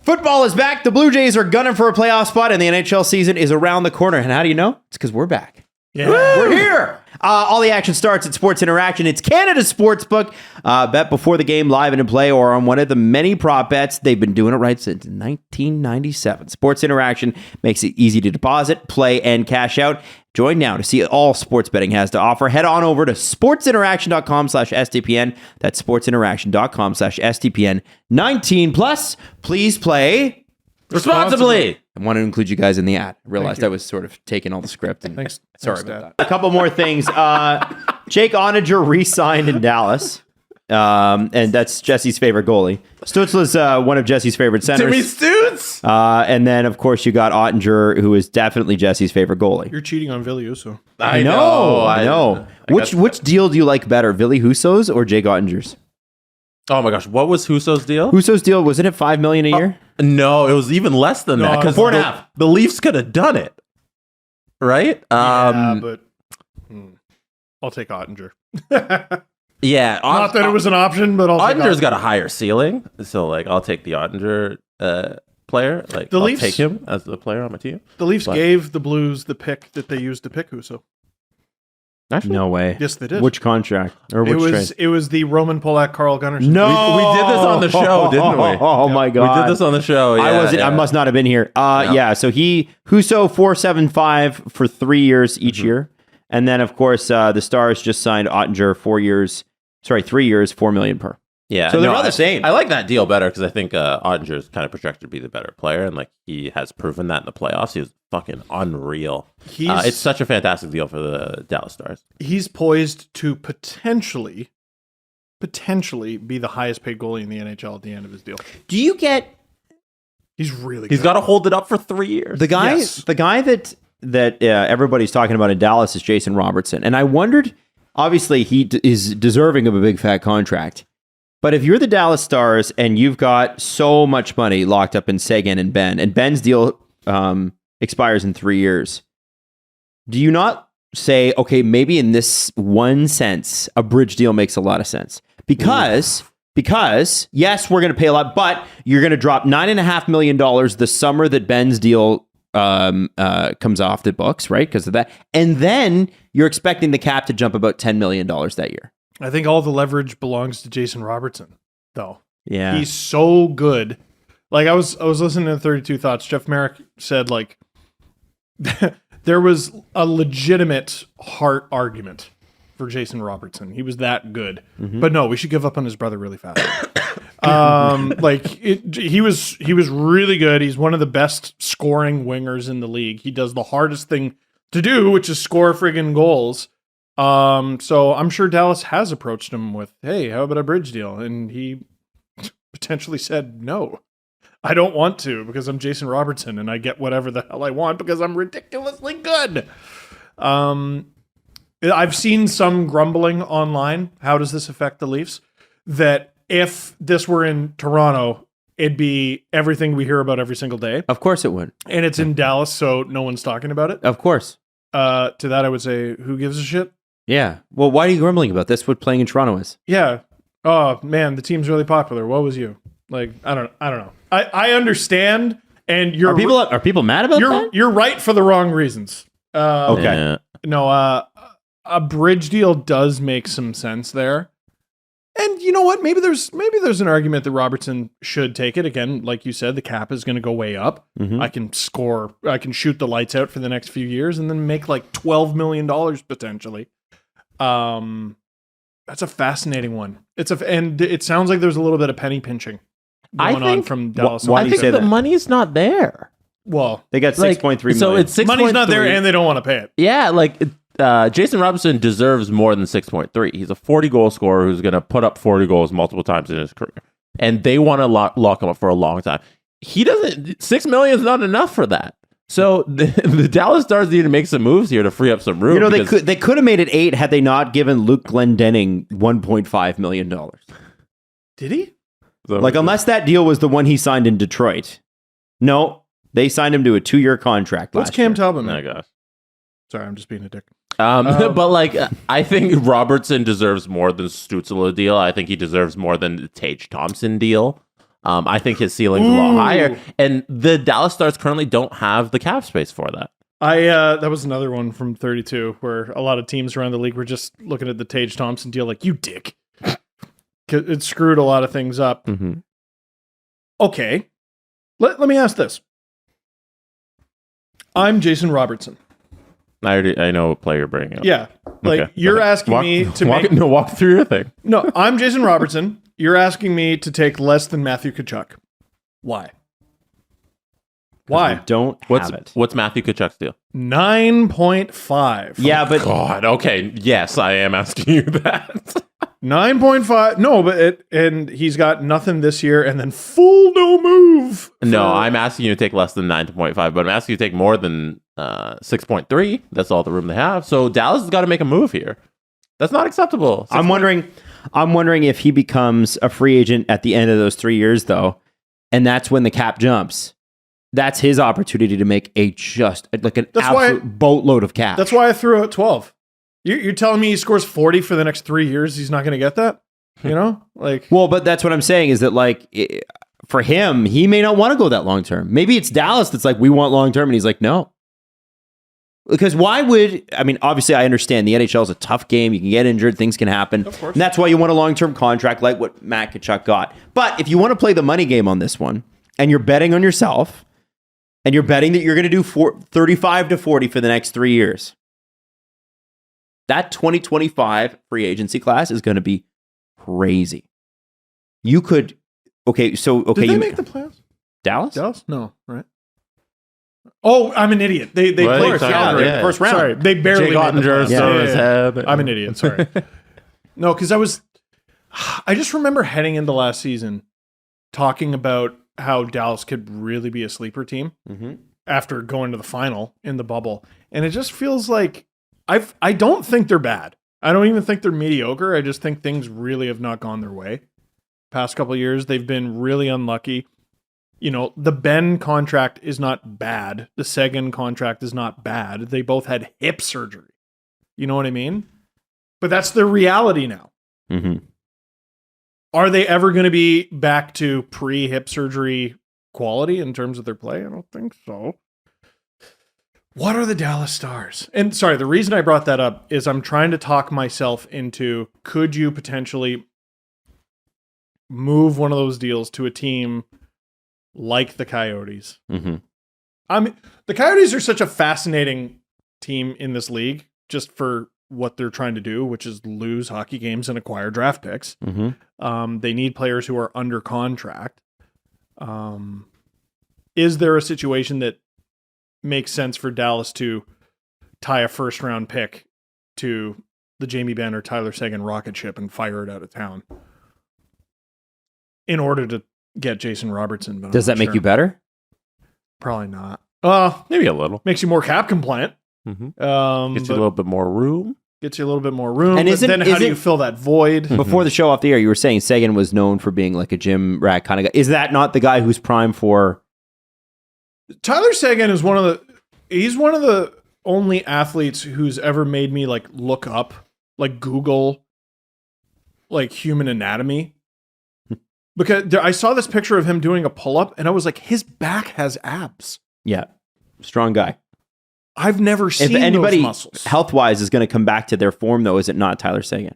Football is back. The Blue Jays are gunning for a playoff spot, and the NHL season is around the corner. And how do you know? It's because we're back. Yeah. We're here. All the action starts at Sports Interaction. It's Canada's sportsbook. Bet before the game, live and in play, or on one of the many prop bets. They've been doing it right since 1997. Sports Interaction makes it easy to deposit, play, and cash out. Join now to see all sports betting has to offer. Head on over to sportsinteraction.com/SDPN. That's sportsinteraction.com/SDPN. 19 plus. Please play Responsibly. I want to include you guys in the ad. I realized I was sort of taking all the script. And Thanks. Sorry about that. A couple more things. Jake Oettinger re-signed in Dallas. And that's Jesse's favorite goalie. Stützle's one of Jesse's favorite centers. Timmy Stutz. And then, of course, you got Oettinger, who is definitely Jesse's favorite goalie. You're cheating on Ville Husso. I know. Which deal do you like better, Ville Husso's or Jake Oettinger's? Oh my gosh, what was Husso's deal? Husso's deal, wasn't it $5 million a year? No, it was even less than that. Because 4.5. The Leafs could have done it, right? But I'll take Oettinger. Yeah, Not that it was an option, but Oettinger's got a higher ceiling, so like I'll take the Oettinger player. Like The I'll Leafs- take him as the player on my team. The Leafs But- gave the Blues the pick that they used to pick Husso. Actually, No way. Yes, they did. Which contract? Or which trade? It was the Roman Polak, Carl Gunnarsson. No, we did this on the show, didn't we? Oh my god, we did this on the show. Yeah, I wasn't. yeah. I must not have been here. Yeah. So Husso 4.75 for 3 years each year, and then of course the Stars just signed Oettinger 3 years, $4 million per. Yeah, So they're about the same. I like that deal better because I think Oettinger is kind of projected to be the better player, and like he has proven that in the playoffs. He was fucking unreal. It's such a fantastic deal for the Dallas Stars. He's poised to potentially be the highest paid goalie in the NHL at the end of his deal. Do you get He's really He's good. got to hold it up for 3 years. the guy? Yes. The guy that everybody's talking about in Dallas is Jason Robertson, and I wondered. Obviously, he is deserving of a big fat contract. But if you're the Dallas Stars and you've got so much money locked up in Seguin and Ben, and Ben's deal expires in 3 years, do you not say, okay, maybe in this one sense, a bridge deal makes a lot of sense? Because yes, we're going to pay a lot, but you're going to drop $9.5 million the summer that Ben's deal comes off the books, right? Because of that. And then you're expecting the cap to jump about $10 million that year. I think all the leverage belongs to Jason Robertson, though. Yeah. He's so good. Like I was listening to 32 Thoughts. Jeff Merrick said like there was a legitimate heart argument for Jason Robertson. He was that good. But no, we should give up on his brother really fast. He was really good. He's one of the best scoring wingers in the league. He does the hardest thing to do, which is score friggin' goals. So I'm sure Dallas has approached him with, hey, how about a bridge deal? And he potentially said, no, I don't want to because I'm Jason Robertson and I get whatever the hell I want because I'm ridiculously good. I've seen some grumbling online. How does this affect the Leafs? That if this were in Toronto, it'd be everything we hear about every single day. Of course it would. And it's in Dallas, so no one's talking about it. Of course. To that, I would say, who gives a shit? Yeah. Well, why are you grumbling about this? What playing in Toronto is? Yeah. Oh man, the team's really popular. What was you? Like, I don't know. I understand, and Are people mad about that? You're right for the wrong reasons. Okay. Yeah. No, a bridge deal does make some sense there. And you know what? Maybe there's an argument that Robertson should take it. Again, like you said, the cap is going to go way up. I can shoot the lights out for the next few years and then make like $12 million potentially. That's a fascinating one. And it sounds like there's a little bit of penny pinching going on from Dallas. Why I do you think say the that? money's not there. Well, They got Like, $6.3 million. So it's 6.3. money's not there and they don't want to pay it. Yeah, like Jason Robertson deserves more than 6.3. He's a 40 goal scorer who's going to put up 40 goals multiple times in his career, and they want to lock him up for a long time. He doesn't. $6 million is not enough for that. So the Dallas Stars need to make some moves here to free up some room. You know, they could have made it 8 had they not given Luke Glendening $1.5 million. Did he? Like, unless that deal was the one he signed in Detroit. No, they signed him to a 2-year contract What's last Cam year. Talbot Oh my make? gosh. Sorry, I'm just being a dick. But like, I think Robertson deserves more than Stützle deal. I think he deserves more than the Tage Thompson deal. I think his ceiling's a lot higher, and the Dallas Stars currently don't have the cap space for that. That was another one from 32 where a lot of teams around the league were just looking at the Tage Thompson deal like, you dick. It screwed a lot of things up. Mm-hmm. Okay. Let me ask this. I'm Jason Robertson. I know what player you're bringing up. Yeah. Like, Okay. you're asking me to walk through your thing. No, I'm Jason Robertson. You're asking me to take less than Matthew Tkachuk. Why? Why? Don't have it. What's Matthew Tkachuk's deal? 9.5. Yeah, but God, okay. Yes, I am asking you that. 9.5. No, and he's got nothing this year and then full no move. No, I'm asking you to take less than 9.5, but I'm asking you to take more than 6.3. That's all the room they have. So Dallas has got to make a move here. That's not acceptable. I'm wondering if he becomes a free agent at the end of those 3 years, though, and that's when the cap jumps. That's his opportunity to make an absolute boatload of cap. That's why I threw out 12. You're telling me he scores 40 for the next 3 years? He's not going to get that? You know? Well, but that's what I'm saying is that, for him, he may not want to go that long term. Maybe it's Dallas that's like, we want long term, and he's like, no. Because obviously I understand the NHL is a tough game. You can get injured, things can happen. Of course. And that's why you want a long-term contract like what Matt Tkachuk got. But if you want to play the money game on this one, and you're betting on yourself, and you're betting that you're going to do 35 to 40 for the next 3 years, that 2025 free agency class is going to be crazy. You could... Okay, so... Okay, Did they make the playoffs? Dallas? No, right? Oh, I'm an idiot. They played Calgary first round. Sorry, they barely Jake made the Oettinger playoffs. still in his head. I'm an idiot. Sorry. No, because I just remember heading into last season talking about how Dallas could really be a sleeper team after going to the final in the bubble, and it just feels like I don't think they're bad. I don't even think they're mediocre. I just think things really have not gone their way. Past couple of years, they've been really unlucky. You know, the Ben contract is not bad. The Seguin contract is not bad. They both had hip surgery. You know what I mean? But that's the reality now. Mm-hmm. Are they ever going to be back to pre-hip surgery quality in terms of their play? I don't think so. What are the Dallas Stars? And sorry, the reason I brought that up is I'm trying to talk myself into, could you potentially move one of those deals to a team like the Coyotes? Mm-hmm. The Coyotes are such a fascinating team in this league, just for what they're trying to do, which is lose hockey games and acquire draft picks. Mm-hmm. They need players who are under contract. Is there a situation that makes sense for Dallas to tie a first round pick to the Jamie Benn or Tyler Seguin rocket ship and fire it out of town in order to get Jason Robertson? But Does that make you better? Probably not. Maybe a little. Makes you more cap compliant. Mm-hmm. Gets you a little bit more room. Gets you a little bit more room. And then how do you fill that void? Before the show off the air, you were saying Seguin was known for being like a gym rat kind of guy. Is that not the guy who's prime for... Tyler Seguin is he's one of the only athletes who's ever made me like look up, like Google, like human anatomy. Because I saw this picture of him doing a pull-up and I was like, his back has abs. Yeah. Strong guy. I've never seen if anybody those muscles. Health-wise is going to come back to their form, though, is it not Tyler Seguin?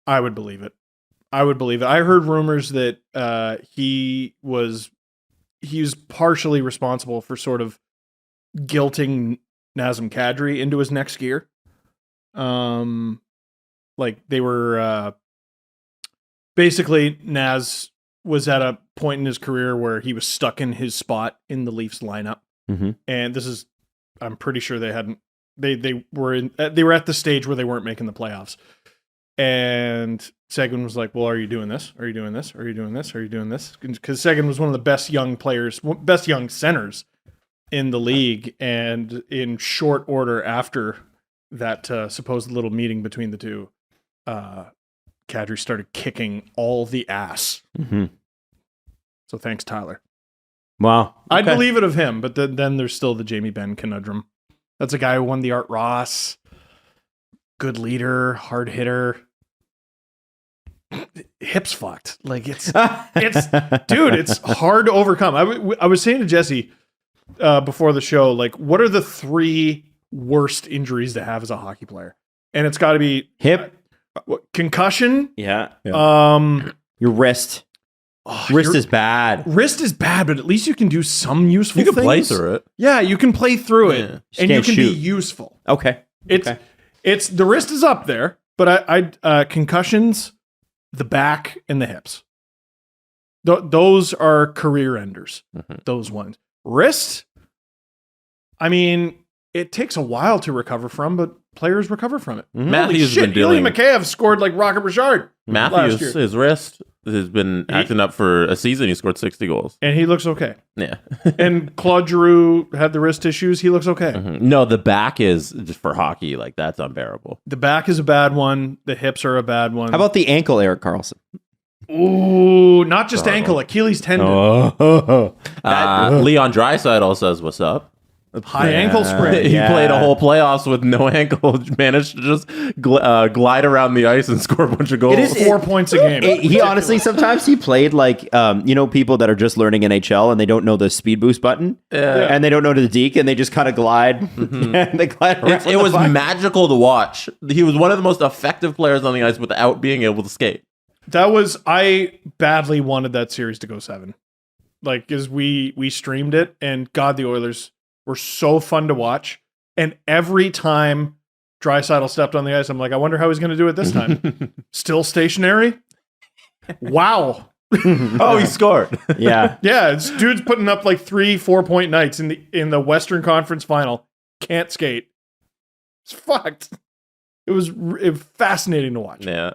I would believe it. I heard rumors that he was partially responsible for sort of guilting Nazem Kadri into his next gear. Like they were basically Naz was at a point in his career where he was stuck in his spot in the Leafs lineup. Mm-hmm. And I'm pretty sure they were at the stage where they weren't making the playoffs. And Seguin was like, well, are you doing this? Are you doing this? Are you doing this? Are you doing this? Because Seguin was one of the best young centers in the league. And in short order after that supposed little meeting between the two, Kadri started kicking all the ass. Mm-hmm. So thanks, Tyler. Wow. Okay. I'd believe it of him, but then there's still the Jamie Benn conundrum. That's a guy who won the Art Ross. Good leader, hard hitter. hips fucked. Like it's dude, it's hard to overcome. I was saying to Jesse before the show, like, what are the 3 worst injuries to have as a hockey player? And it's got to be hip, concussion. yeah. Your wrist. Wrist is bad. Wrist is bad, but at least you can do some useful You can things. play through it. Yeah, you can play through it, and you can't can be shoot. useful. Okay. It's the wrist is up there, but I concussions, the back and the hips. Those are career enders. Those ones. Wrist, I mean, it takes a while to recover from, but players recover from it. Matthews has been Ilya dealing. Mikheyev scored like Rocket Richard. last Matthews, year. his wrist has been acting up for a season. He scored 60 goals. And he looks okay. Yeah. And Claude Giroux had the wrist issues. He looks okay. No, the back is just for hockey. Like, that's unbearable. The back is a bad one. The hips are a bad one. How about the ankle, Erik Karlsson? Ooh, not just ankle, Achilles tendon. Leon Draisaitl says, "What's up?" High ankle sprain. He played a whole playoffs with no ankle, managed to just glide around the ice and score a bunch of goals. It is 4 points a game. He honestly, sometimes he played like, people that are just learning NHL and they don't know the speed boost button and they don't know the deke and they just kind of glide. And they glide around It was magical to watch. He was one of the most effective players on the ice without being able to skate. I badly wanted that series to go 7. Like, because we streamed it, and God, the Oilers were so fun to watch. And every time Draisaitl stepped on the ice, I'm like, I wonder how he's going to do it this time. Still stationary? Wow. Oh, he scored. Yeah. Yeah, this dude's putting up like 3-4 point nights in the Western Conference Final. Can't skate. It's fucked. It was fascinating to watch. Yeah.